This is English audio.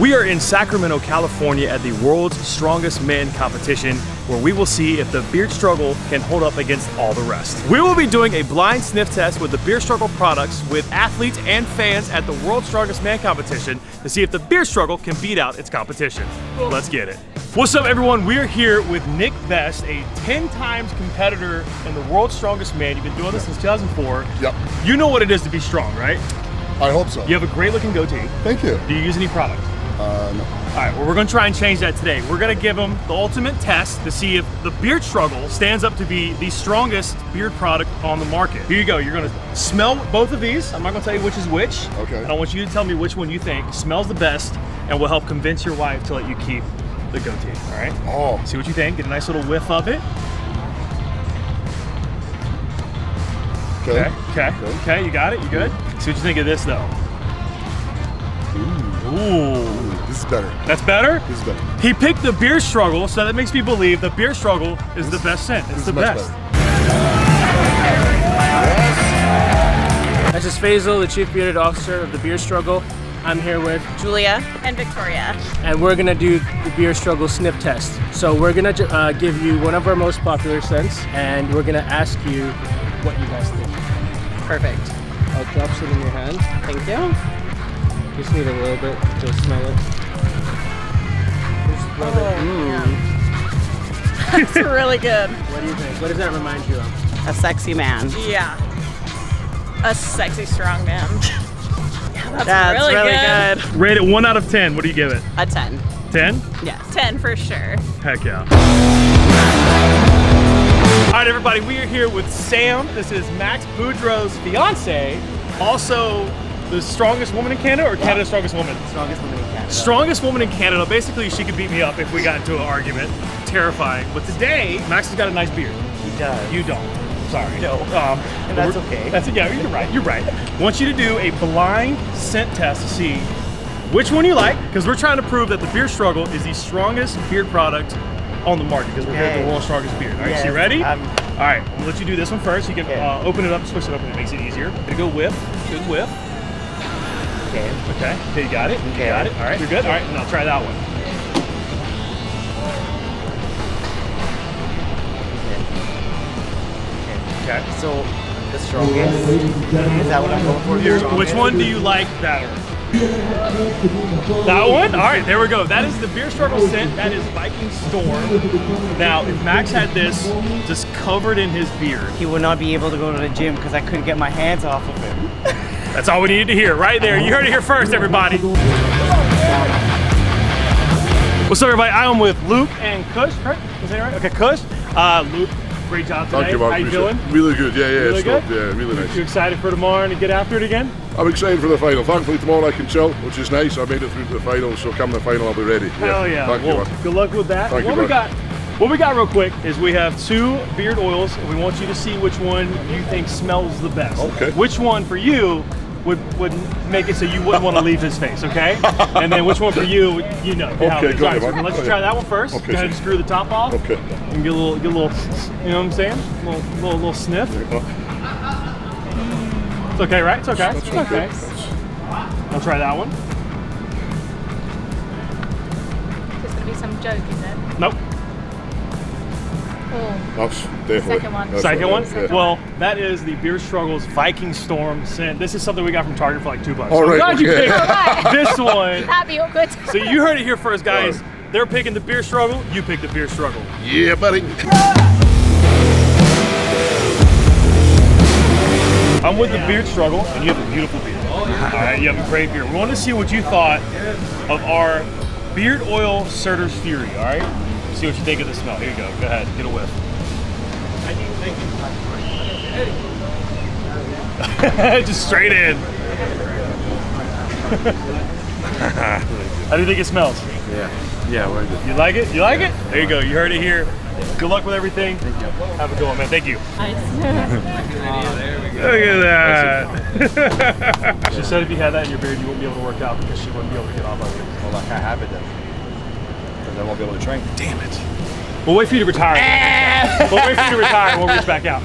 We are in Sacramento, California at the World's Strongest Men competition, where we will see if the beard struggle can hold up against all the rest. We will be doing a blind sniff test with the beard struggle products with athletes and fans at the World's Strongest Man competition to see if the beard struggle can beat out its competition. Let's get it. What's up, everyone? We are here with Nick Best, a 10 times competitor in the World's Strongest Man. You've been doing this since 2004. Yep. You know what it is to be strong, right? I hope so. You have a great looking goatee. Thank you. Do you use any product? No. All right, well, we're gonna try and change that today. We're gonna give him the ultimate test to see if the beard struggle stands up to be the strongest beard product on the market. Here you go, you're gonna smell both of these. I'm not gonna tell you which is which. Okay. And I want you to tell me which one you think smells the best and will help convince your wife to let you keep the goatee, all right? Oh. See what you think, get a nice little whiff of it. Okay, you got it, you good? See what you think of this though. Ooh. This is better. That's better? This is better. He picked the beard struggle, so that makes me believe the beard struggle is the best scent. It's the best. This is Faisal, the Chief Bearded Officer of the Beard Struggle. I'm here with Julia and Victoria. and we're gonna do the Beard Struggle sniff test. So we're gonna give you one of our most popular scents, and we're gonna ask you what you guys think. Perfect. I'll drop some in your hand. Thank you. Just need a little bit to smell it. Just rub it. It's really good. What do you think? What does that remind you of? A sexy man. Yeah. A sexy, strong man. Yeah, that's really good. Rate it 1 out of 10. What do you give it? A 10. 10? Yes. 10 for sure. Heck yeah. All right, everybody, we are here with Sam. This is Max Boudreaux's fiance, also the strongest woman in Canada, or Canada's strongest woman? Strongest woman in Canada. Strongest woman in Canada. Basically, she could beat me up if we got into an argument. Terrifying. But today, Max has got a nice beard. He does. You don't. Sorry. No. And that's okay. That's it. Yeah, you're right. You're right. I want you to do a blind scent test to see which one you like, because we're trying to prove that the beard struggle is the strongest beard product on the market, because we're here at the world's strongest beard. All right, so you ready? All right, I'm gonna let you do this one first. You can open it up, switch it up, and it makes it easier. Gonna go whiff. Good whiff. Okay. Okay, you got it. Okay. You got it. All right, you're good. All right, now try that one. Okay. So the strongest. Is that what I'm going for? Which one do you like better? That one? All right, there we go. That is the beer struggle scent. That is Viking Storm. Now, if Max had this just covered in his beard, He would not be able to go to the gym because I couldn't get my hands off of him. that's all we needed to hear right there. You heard it here first, everybody. What's up, everybody? I'm with Luke and Kush. Correct? Is that right? Okay, Kush. Luke, great job today. Thank you, Mark. How you doing? Really good. Yeah, Really good? Yeah, really nice. You excited for tomorrow and to get after it again? I'm excited for the final. Thankfully, tomorrow I can chill, which is nice. I made it through to the final, so come the final, I'll be ready. Hell yeah. Thank you, Well, man. good luck with that. Thank you, What we got real quick is we have 2 beard oils, and we want you to see which one you think smells the best. Okay. Which one for you would make it so you wouldn't want to leave his face, okay? And then which one for you, you know. How it is. good, All right, so man. let's try that one first. Okay. Go ahead and screw the top off. Okay. And get a little, you know what I'm saying? Little sniff. It's okay, right? It's okay. It's okay. I'll try that one. There's gonna be some joke, is it? Nope. Oh, That's definitely. Second one. that's Second one? Yeah. Well, that is the Beard Struggles Viking Storm scent. This is something we got from Target for like $2. All I'm right, glad you okay. picked Alright. this one. that'd be awkward. So you heard it here first, guys. All They're picking the Beard Struggle. You pick the Beard Struggle. Yeah, buddy. I'm with the Beard Struggle, and you have a beautiful beard. All right, you have a great beard. We want to see what you thought of our Beard Oil Surtur's Fury, all right? See what you think of the smell. Here you go. Go ahead, get a whiff. Just straight in. How do you think it smells? Yeah, we're good. You like it? You like it? There you go. You heard it here. Good luck with everything. Thank you. Have a good one, man. Thank you. Look at that. She said if you had that in your beard, you wouldn't be able to work out because she wouldn't be able to get off of it. Well, I can't have it then, because I won't be able to train. Damn it. We'll wait for you to retire. We'll wait for you to retire and we'll reach back out.